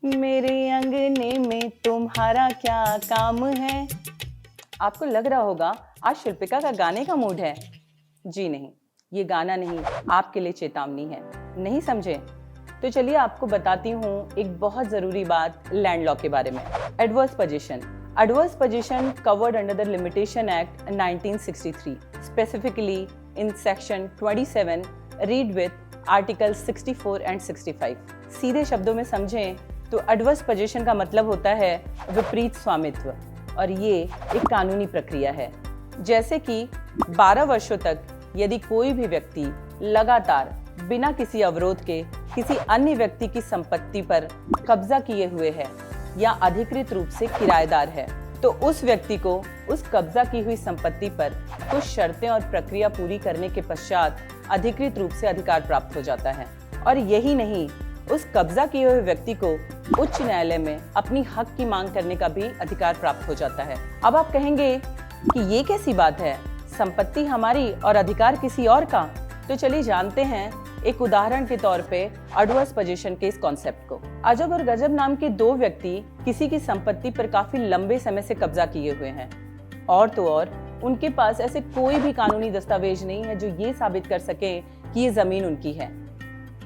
मेरे अंगने में तुम्हारा क्या काम है। आपको लग रहा होगा आज शिल्पिका का गाने का मूड है। जी नहीं, ये गाना नहीं, आपके लिए चेतावनी है। नहीं समझे? तो चलिए आपको बताती हूँ एक बहुत जरूरी बात लैंड लॉ के बारे में। Adverse position covered under the Limitation Act 1963, specifically in section 27, read with article 64 and 65. सीधे शब्दों में समझें तो एडवर्स पोजीशन का मतलब होता है विपरीत स्वामित्व, और ये एक कानूनी प्रक्रिया है। जैसे कि 12 वर्षों तक यदि कोई भी व्यक्ति लगातार बिना किसी अवरोध के किसी अन्य व्यक्ति की संपत्ति पर कब्जा किए हुए है या अधिकृत रूप से किराएदार है, तो उस व्यक्ति को उस कब्जा की हुई संपत्ति पर कुछ शर्तें और प्रक्रिया पूरी करने के पश्चात अधिकृत रूप से अधिकार प्राप्त हो जाता है। और यही नहीं, उस कब्जा किए हुए व्यक्ति को उच्च न्यायालय में अपनी हक की मांग करने का भी अधिकार प्राप्त हो जाता है। अब आप कहेंगे कि ये कैसी बात है, संपत्ति हमारी और अधिकार किसी और का। तो चलिए जानते हैं एक उदाहरण के तौर पे एडवर्स पोजीशन के इस कॉन्सेप्ट को। अजब और गजब नाम के दो व्यक्ति किसी की संपत्ति पर काफी लंबे समय से कब्जा किए हुए हैं, और तो और उनके पास ऐसे कोई भी कानूनी दस्तावेज नहीं है जो ये साबित कर सके कि ये जमीन उनकी है,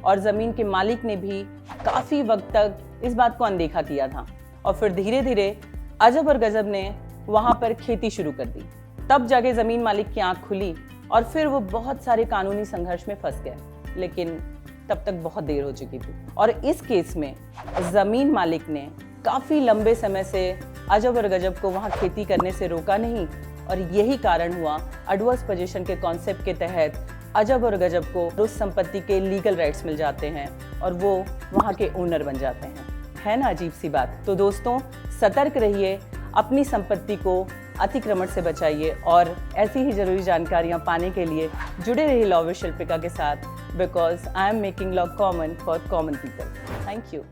और जमीन के मालिक ने भी काफी वक्त तक इस बात को अनदेखा किया था। और फिर धीरे धीरे अजब और गजब ने वहां पर खेती शुरू कर दी। तब जाके जमीन मालिक की आंख खुली और फिर वो बहुत सारे कानूनी संघर्ष में फंस गए, लेकिन तब तक बहुत देर हो चुकी थी। और इस केस में जमीन मालिक ने काफी लंबे समय से अजब और गजब को वहां खेती करने से रोका नहीं, और यही कारण हुआ एडवर्स पोजीशन के कॉन्सेप्ट के तहत अजब और गजब को उस संपत्ति के लीगल राइट्स मिल जाते हैं और वो वहां के ओनर बन जाते हैं। है ना अजीब सी बात। तो दोस्तों सतर्क रहिए, अपनी संपत्ति को अतिक्रमण से बचाइए, और ऐसी ही जरूरी जानकारियां पाने के लिए जुड़े रहिए लॉ विद शिल्पिका के साथ, because I am making law common for common people. Thank you.